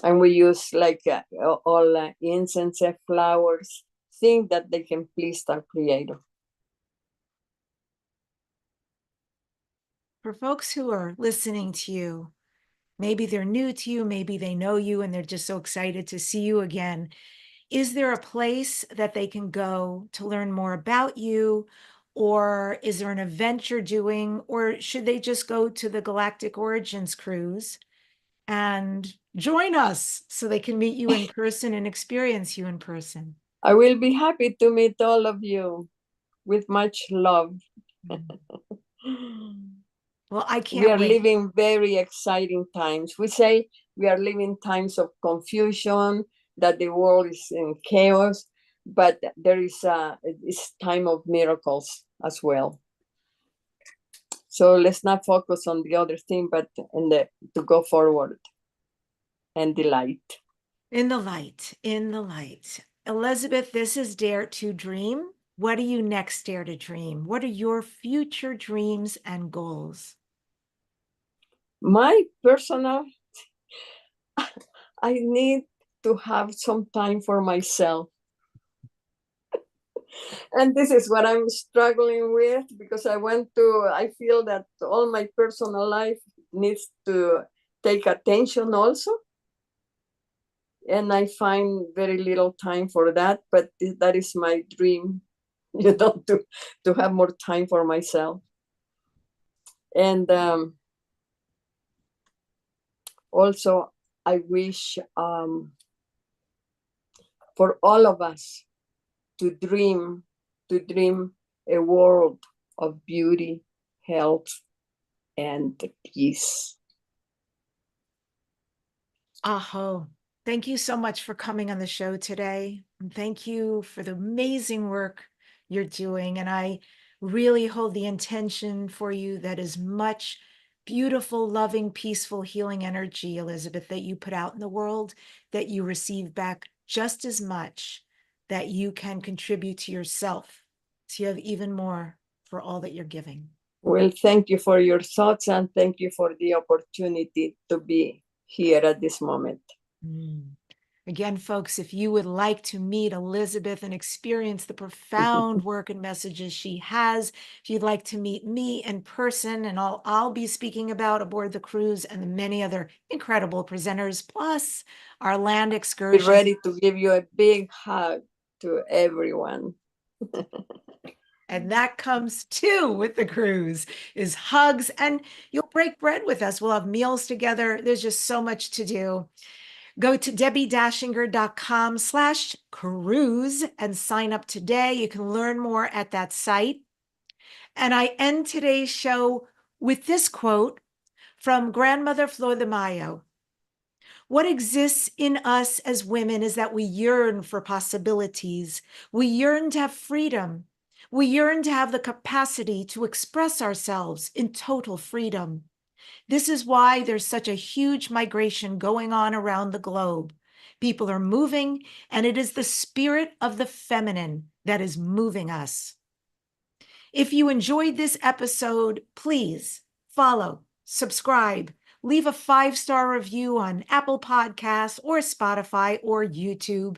And we use all incense, flowers, things that they can please our Creator. For folks who are listening to you, maybe they're new to you, maybe they know you, and they're just so excited to see you again. Is there a place that they can go to learn more about you? Or is there an event you're doing? Or should they just go to the Galactic Origins cruise and join us so they can meet you in person and experience you in person? I will be happy to meet all of you with much love. Well, I can't wait. We are wait. living very exciting times. We say we are living times of confusion, that the world is in chaos, but there is it's time of miracles as well. So let's not focus on the other thing, but to go forward and the light. In the light, in the light. Elizabeth, this is Dare to Dream. What do you next dare to dream? What are your future dreams and goals? My personal, I need to have some time for myself. And this is what I'm struggling with, because I feel that all my personal life needs to take attention also. And I find very little time for that, but that is my dream, to have more time for myself. And also, I wish for all of us to dream a world of beauty, health, and peace. Aho. Thank you so much for coming on the show today. And thank you for the amazing work you're doing. And I really hold the intention for you that as much beautiful, loving, peaceful, healing energy, Elizabeth, that you put out in the world, that you receive back just as much, that you can contribute to yourself. So you have even more for all that you're giving. Well, thank you for your thoughts, and thank you for the opportunity to be here at this moment. Again, folks, if you would like to meet Elizabeth and experience the profound work and messages she has, if you'd like to meet me in person and all I'll be speaking about aboard the cruise and the many other incredible presenters, plus our land excursion. We're ready to give you a big hug to everyone. And that comes too with the cruise, is hugs, and you'll break bread with us. We'll have meals together. There's just so much to do. Go to debbie-dachinger.com/cruise and sign up today. You can learn more at that site. And I end today's show with this quote from Grandmother Flor de Mayo. What exists in us as women is that we yearn for possibilities. We yearn to have freedom. We yearn to have the capacity to express ourselves in total freedom. This is why there's such a huge migration going on around the globe. People are moving, and it is the spirit of the feminine that is moving us. If you enjoyed this episode, please follow, subscribe, leave a 5-star review on Apple Podcasts or Spotify or YouTube.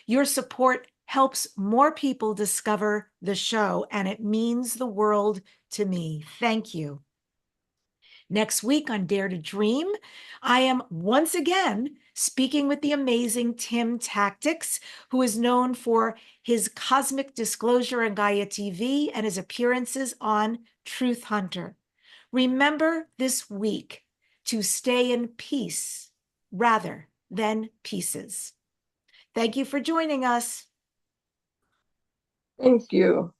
Your support helps more people discover the show, and it means the world to me. Thank you. Next week on Dare to Dream, I am once again speaking with the amazing Tim Tactics, who is known for his cosmic disclosure on Gaia TV and his appearances on Truth Hunter. Remember this week to stay in peace rather than pieces. Thank you for joining us. Thank you.